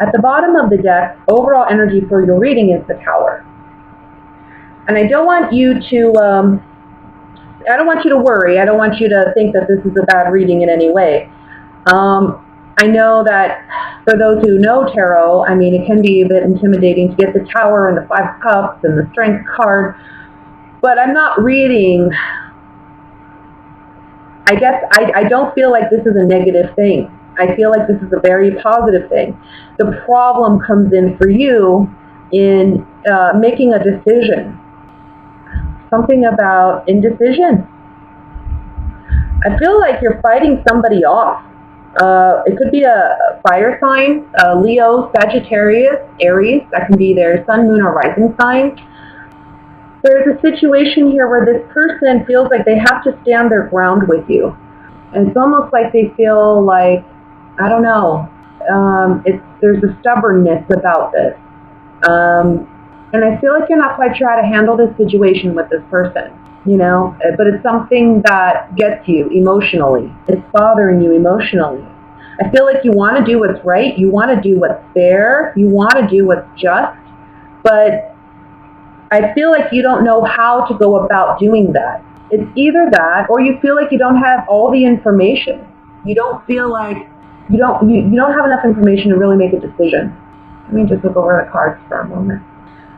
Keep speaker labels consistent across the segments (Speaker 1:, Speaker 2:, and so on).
Speaker 1: At the bottom of the deck, overall energy for your reading is the Tower. And I don't want you to worry. I don't want you to think that this is a bad reading in any way. I know that for those who know tarot, I mean, it can be a bit intimidating to get the Tower and the Five of Cups and the Strength card. But I'm not reading, I guess, I don't feel like this is a negative thing. I feel like this is a very positive thing. The problem comes in for you in making a decision. Something about indecision. I feel like you're fighting somebody off. It could be a fire sign, Leo, Sagittarius, Aries. That can be their sun, moon, or rising sign. There's a situation here where this person feels like they have to stand their ground with you. And it's almost like they feel like, I don't know, there's a stubbornness about this. And I feel like you're not quite sure how to handle this situation with this person, you know, but it's something that gets you emotionally. It's bothering you emotionally. I feel like you want to do what's right. You want to do what's fair. You want to do what's just. But I feel like you don't know how to go about doing that. It's either that or you feel like you don't have all the information. You don't feel like you don't have enough information to really make a decision. Let me just look over the cards for a moment.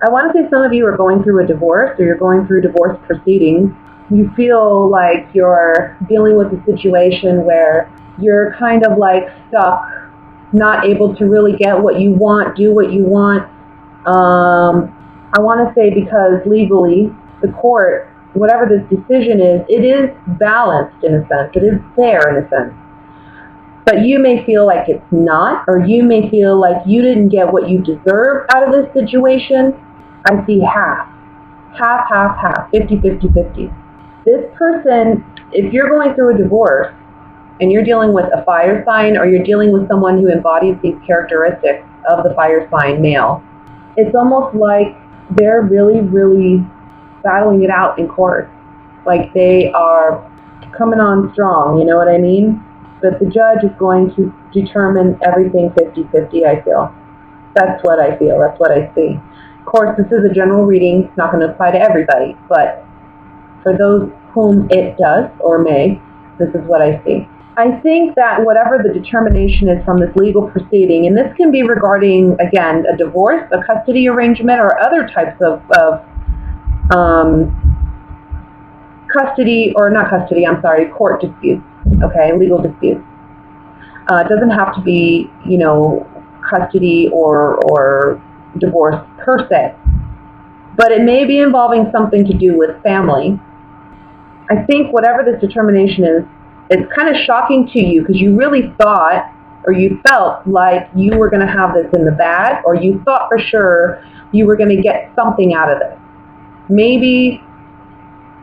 Speaker 1: I want to say some of you are going through a divorce or you're going through divorce proceedings. You feel like you're dealing with a situation where you're kind of like stuck, not able to really get what you want, do what you want. I want to say because legally, the court, whatever this decision is, it is balanced in a sense. It is fair in a sense. But you may feel like it's not, or you may feel like you didn't get what you deserve out of this situation. I see half, 50-50. This person, if you're going through a divorce and you're dealing with a fire sign or you're dealing with someone who embodies these characteristics of the fire sign male, it's almost like they're really, really battling it out in court. Like they are coming on strong, you know what I mean? But the judge is going to determine everything 50-50, I feel. That's what I feel. That's what I see. Of course, this is a general reading. It's not going to apply to everybody. But for those whom it does or may, this is what I see. I think that whatever the determination is from this legal proceeding, and this can be regarding, again, a divorce, a custody arrangement, or other types of court disputes. Okay, legal disputes. It doesn't have to be, you know, custody or divorce per se, but it may be involving something to do with family. I think whatever this determination is, it's kind of shocking to you because you really thought or you felt like you were going to have this in the bag, or you thought for sure you were going to get something out of this. Maybe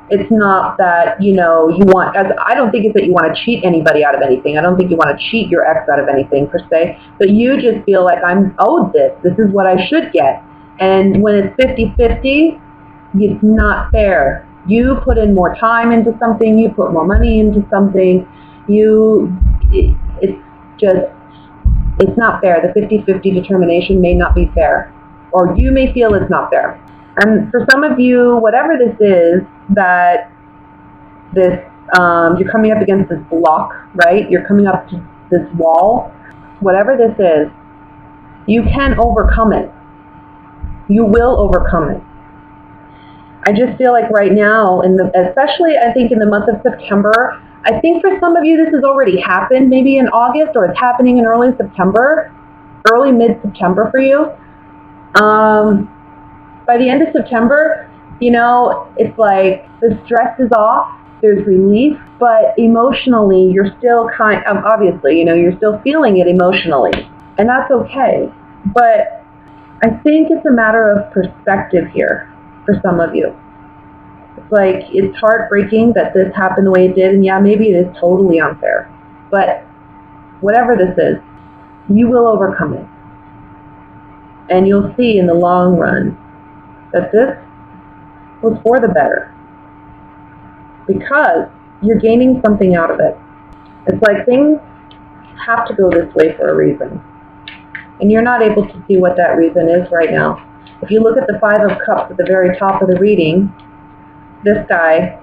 Speaker 1: it's not that, you know, you want, as I don't think it's that you want to cheat anybody out of anything. I don't think you want to cheat your ex out of anything per se, but you just feel like I'm owed this. This is what I should get. And when it's 50-50, it's not fair. You put in more time into something, you put more money into something, it's not fair. The 50-50 determination may not be fair, or you may feel it's not fair. And for some of you, whatever this is, that this, you're coming up against this block, right? You're coming up to this wall. Whatever this is, you can overcome it. You will overcome it. I just feel like right now, especially I think in the month of September, I think for some of you this has already happened, maybe in August, or it's happening in early September, early mid-September for you. By the end of September, you know, it's like the stress is off, there's relief, but emotionally you're still obviously, you know, you're still feeling it emotionally, and that's okay. But I think it's a matter of perspective here for some of you. It's like, it's heartbreaking that this happened the way it did, and yeah, maybe it is totally unfair, but whatever this is, you will overcome it. And you'll see in the long run that this was for the better, because you're gaining something out of it. It's like things have to go this way for a reason. And you're not able to see what that reason is right now. If you look at the Five of Cups at the very top of the reading, this guy,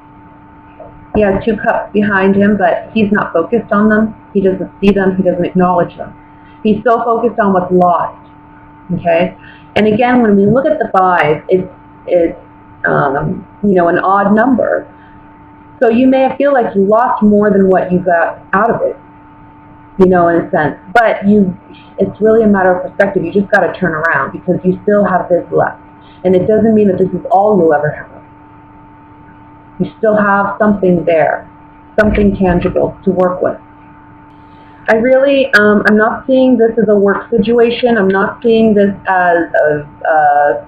Speaker 1: he has 2 cups behind him, but he's not focused on them. He doesn't see them. He doesn't acknowledge them. He's so focused on what's lost. Okay? And again, when we look at the 5, it's an odd number. So you may feel like you lost more than what you got out of it, in a sense. But it's really a matter of perspective. You just got to turn around because you still have this left. And it doesn't mean that this is all you'll ever have. You still have something there, something tangible to work with. I really, I'm not seeing this as a work situation. I'm not seeing this as a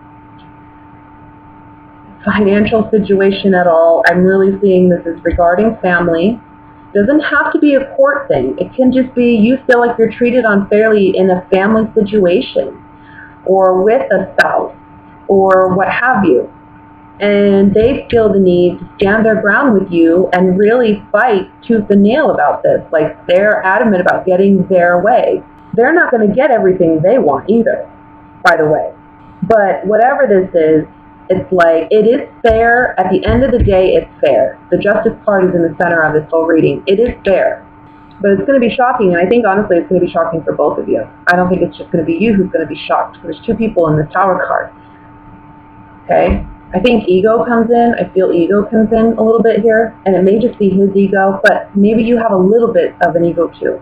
Speaker 1: financial situation at all. I'm really seeing this as regarding family. It doesn't have to be a court thing. It can just be you feel like you're treated unfairly in a family situation or with a spouse or what have you. And they feel the need to stand their ground with you and really fight tooth and nail about this. Like, they're adamant about getting their way. They're not going to get everything they want either, by the way. But whatever this is, it's like, it is fair. At the end of the day, it's fair. The Justice card is in the center of this whole reading. It is fair. But it's going to be shocking, and I think, honestly, it's going to be shocking for both of you. I don't think it's just going to be you who's going to be shocked. There's 2 people in this Tower card. Okay? I think ego comes in. I feel ego comes in a little bit here, and it may just be his ego, but maybe you have a little bit of an ego too,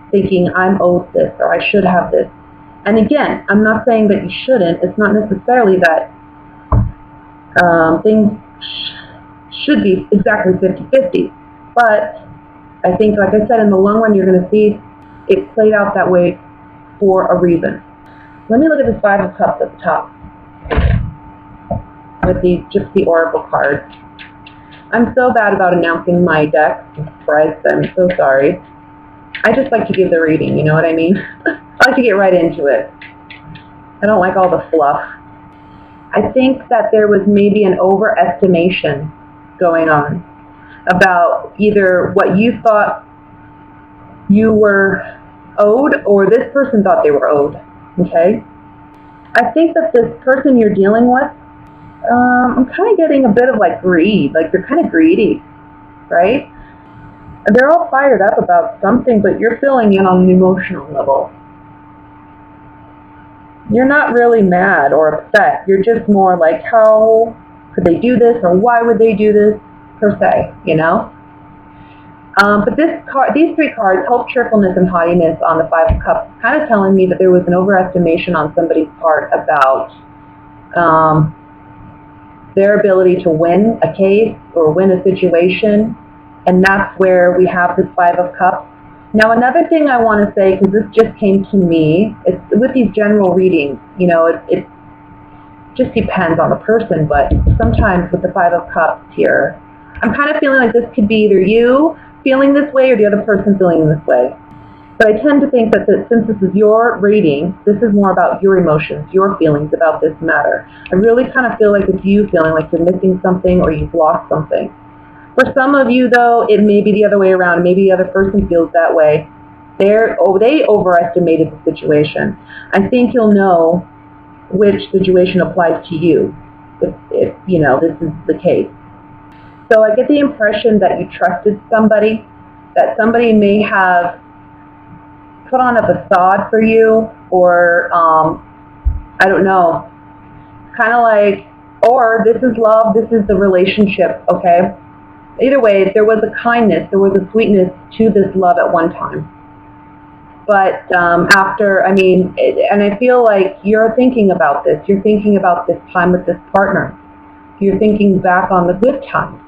Speaker 1: thinking I'm owed this or I should have this. And again, I'm not saying that you shouldn't. It's not necessarily that things should be exactly 50-50, but I think, like I said, in the long run, you're going to see it played out that way for a reason. Let me look at this 5 of Cups at the top with the Gypsy Oracle cards. I'm so bad about announcing my deck. I'm so sorry. I just like to give the reading, you know what I mean? I like to get right into it. I don't like all the fluff. I think that there was maybe an overestimation going on about either what you thought you were owed or this person thought they were owed, okay? I think that this person you're dealing with, I'm kind of getting a bit of like greed, like they're kind of greedy, right? They're all fired up about something, but you're feeling in on an emotional level. You're not really mad or upset. You're just more like, how could they do this, or why would they do this, per se, you know? But these 3 cards, hope, cheerfulness, and haughtiness on the 5 of Cups, kind of telling me that there was an overestimation on somebody's part about their ability to win a case or win a situation, and that's where we have this 5 of Cups. Now, another thing I want to say, because this just came to me, it's with these general readings, you know, it just depends on the person, but sometimes with the 5 of Cups here, I'm kind of feeling like this could be either you feeling this way or the other person feeling this way. But I tend to think that since this is your reading, this is more about your emotions, your feelings about this matter. I really kind of feel like it's you feeling like you're missing something or you've lost something. For some of you, though, it may be the other way around. Maybe the other person feels that way. They overestimated the situation. I think you'll know which situation applies to you if you know, this is the case. So I get the impression that you trusted somebody, that somebody may have put on a facade for you, or I don't know, kind of like, or this is love, this is the relationship, okay? Either way, there was a kindness, there was a sweetness to this love at one time. But after, I mean, and I feel like you're thinking about this. You're thinking about this time with this partner. You're thinking back on the good times.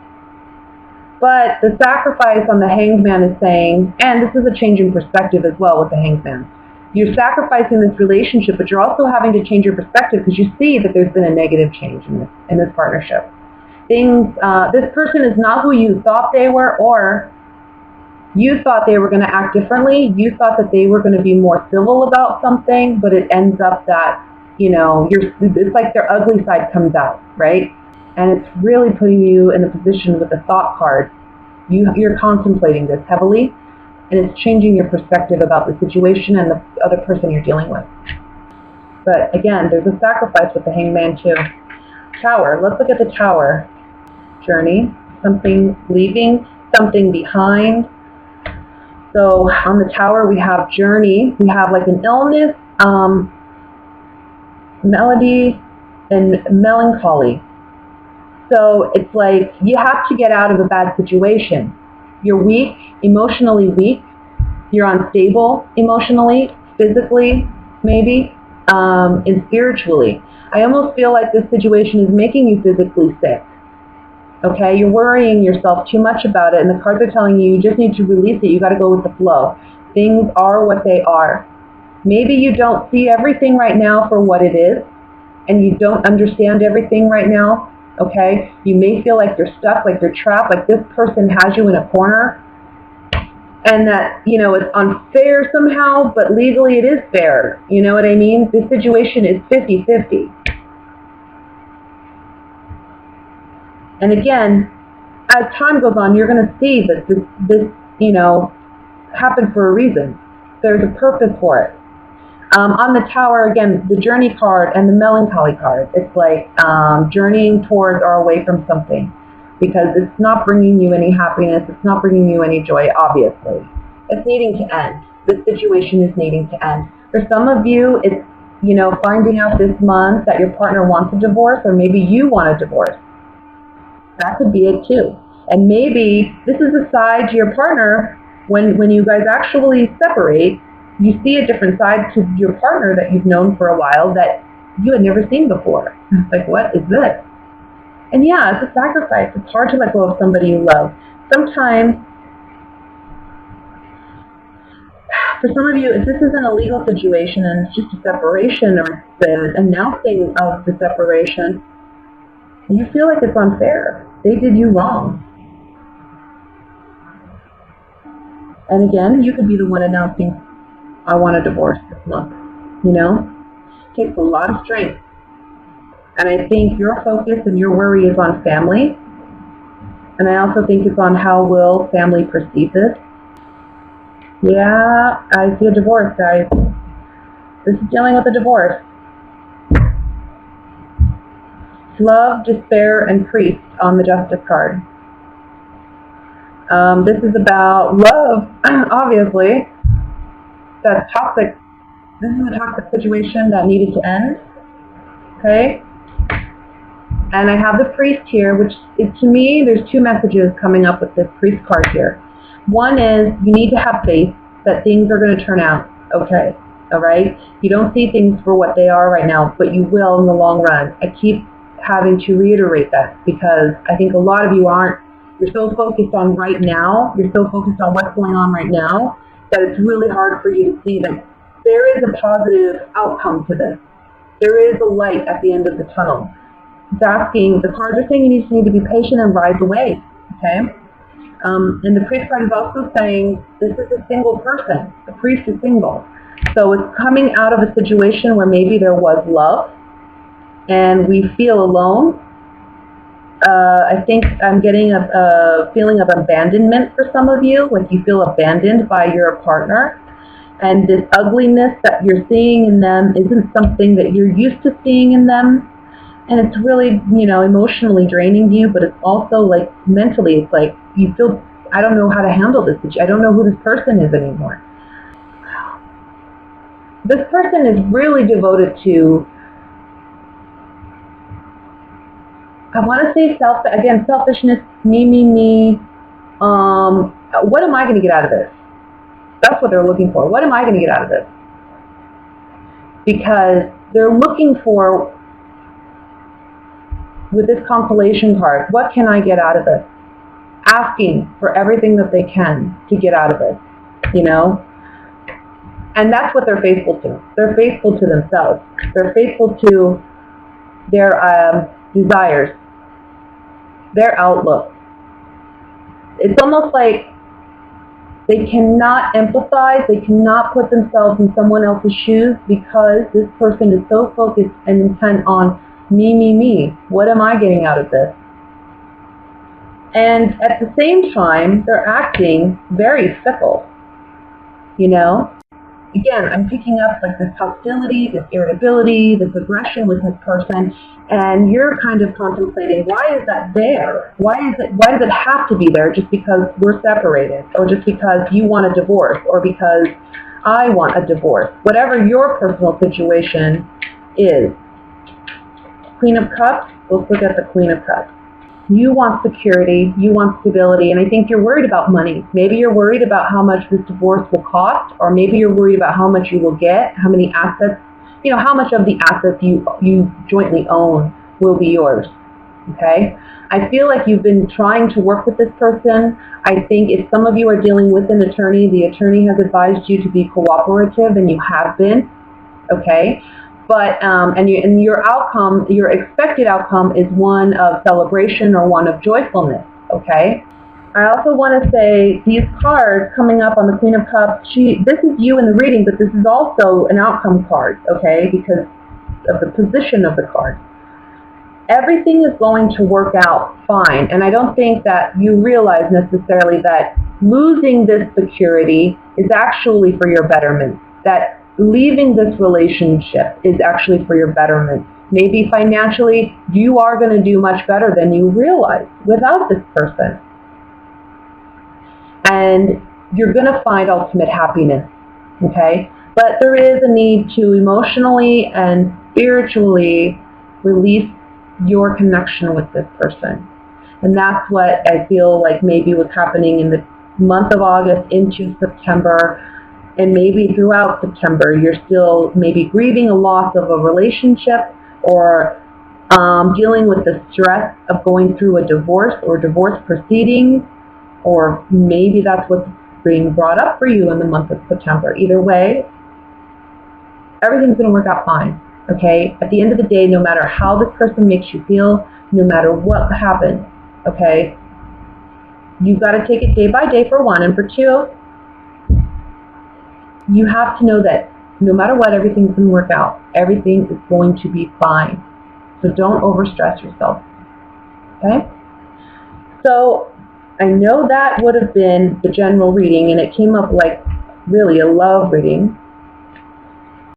Speaker 1: But the sacrifice on the Hanged Man is saying, and this is a change in perspective as well with the Hanged Man. You're sacrificing this relationship, but you're also having to change your perspective because you see that there's been a negative change in this partnership. This person is not who you thought they were, or you thought they were going to act differently. You thought that they were going to be more civil about something, but it ends up that, you know, it's like their ugly side comes out, right? And it's really putting you in a position with the thought card. You're contemplating this heavily, and it's changing your perspective about the situation and the other person you're dealing with. But again, there's a sacrifice with the Hangman too. Tower. Let's look at the Tower. Journey. Something leaving, something behind. So on the Tower we have journey. We have like an illness, melody, and melancholy. So it's like you have to get out of a bad situation. You're weak, emotionally weak. You're unstable emotionally, physically, maybe, and spiritually. I almost feel like this situation is making you physically sick. Okay, you're worrying yourself too much about it, and the cards are telling you you just need to release it. You got to go with the flow. Things are what they are. Maybe you don't see everything right now for what it is, and you don't understand everything right now. Okay, you may feel like you're stuck, like you're trapped, like this person has you in a corner, and that, you know, it's unfair somehow, but legally it is fair. You know what I mean? This situation is 50-50. And again, as time goes on, you're going to see that this, you know, happened for a reason. There's a purpose for it. On the Tower, again, the journey card and the melancholy card, it's like journeying towards or away from something, because it's not bringing you any happiness, it's not bringing you any joy, obviously. It's needing to end. This situation is needing to end. For some of you, it's, you know, finding out this month that your partner wants a divorce, or maybe you want a divorce. That could be it too. And maybe this is a side to your partner when you guys actually separate. You see a different side to your partner that you've known for a while that you had never seen before. It's like, what is this? And yeah, it's a sacrifice. It's hard to let go of somebody you love. Sometimes, for some of you, if this isn't a legal situation and it's just a separation or the announcing of the separation, you feel like it's unfair. They did you wrong. And again, you could be the one announcing, I want a divorce this month. You know? It takes a lot of strength. And I think your focus and your worry is on family. And I also think it's on how will family perceive this. Yeah, I see a divorce, guys. This is dealing with a divorce. Love, despair, and priest on the Justice card. This is about love, obviously. That's toxic. This is a toxic situation that needed to end. Okay? And I have the priest here, which is, to me, there's two messages coming up with this priest card here. One is you need to have faith that things are going to turn out okay. All right? You don't see things for what they are right now, but you will in the long run. I keep having to reiterate that because I think a lot of you you're so focused on right now, you're so focused on what's going on right now, that it's really hard for you to see that there is a positive outcome to this. There is a light at the end of the tunnel. It's asking, the cards are saying you just need to be patient and ride the wave, okay? And the priest card is also saying this is a single person. The priest is single. So it's coming out of a situation where maybe there was love, and we feel alone. I think I'm getting a feeling of abandonment for some of you, like you feel abandoned by your partner. And this ugliness that you're seeing in them isn't something that you're used to seeing in them. And it's really, you know, emotionally draining you, but it's also like mentally, it's like you feel, I don't know how to handle this. I don't know who this person is anymore. This person is really devoted to, I want to say selfishness, me. What am I going to get out of this? That's what they're looking for. What am I going to get out of this? Because they're looking for, with this consolation card, what can I get out of this? Asking for everything that they can to get out of it, you know? And that's what they're faithful to. They're faithful to themselves. They're faithful to their desires, their outlook. It's almost like they cannot empathize, they cannot put themselves in someone else's shoes because this person is so focused and intent on me. What am I getting out of this? And at the same time, they're acting very fickle, you know? again, I'm picking up like this hostility, this irritability, this aggression with this person, and you're kind of contemplating, why is that there? Why does it have to be there just because we're separated, or just because you want a divorce, or because I want a divorce? Whatever your personal situation is. Queen of Cups, let's look at the Queen of Cups. You want security, you want stability, and I think you're worried about money. Maybe you're worried about how much this divorce will cost, or maybe you're worried about how much you will get, how many assets, how much of the assets you jointly own will be yours, okay? I feel like you've been trying to work with this person. I think if some of you are dealing with an attorney, the attorney has advised you to be cooperative, and you have been, okay? But and your outcome, your expected outcome, is one of celebration or one of joyfulness. Okay. I also want to say these cards coming up on the Queen of Cups. This is you in the reading, but this is also an outcome card. Okay, because of the position of the card. Everything is going to work out fine, and I don't think that you realize necessarily that losing this security is actually for your betterment. That leaving this relationship is actually for your betterment. Maybe financially, you are going to do much better than you realize without this person. And you're going to find ultimate happiness, okay? But there is a need to emotionally and spiritually release your connection with this person. And that's what I feel like maybe was happening in the month of August into September. And maybe throughout September, you're still maybe grieving a loss of a relationship, or dealing with the stress of going through a divorce or divorce proceedings, or maybe that's what's being brought up for you in the month of September. Either way, everything's going to work out fine, okay? At the end of the day, no matter how this person makes you feel, no matter what happens, okay, you've got to take it day by day, for one, and for two, you have to know that no matter what, everything's going to work out. Everything is going to be fine. So don't overstress yourself. Okay? So I know that would have been the general reading, and it came up like really a love reading.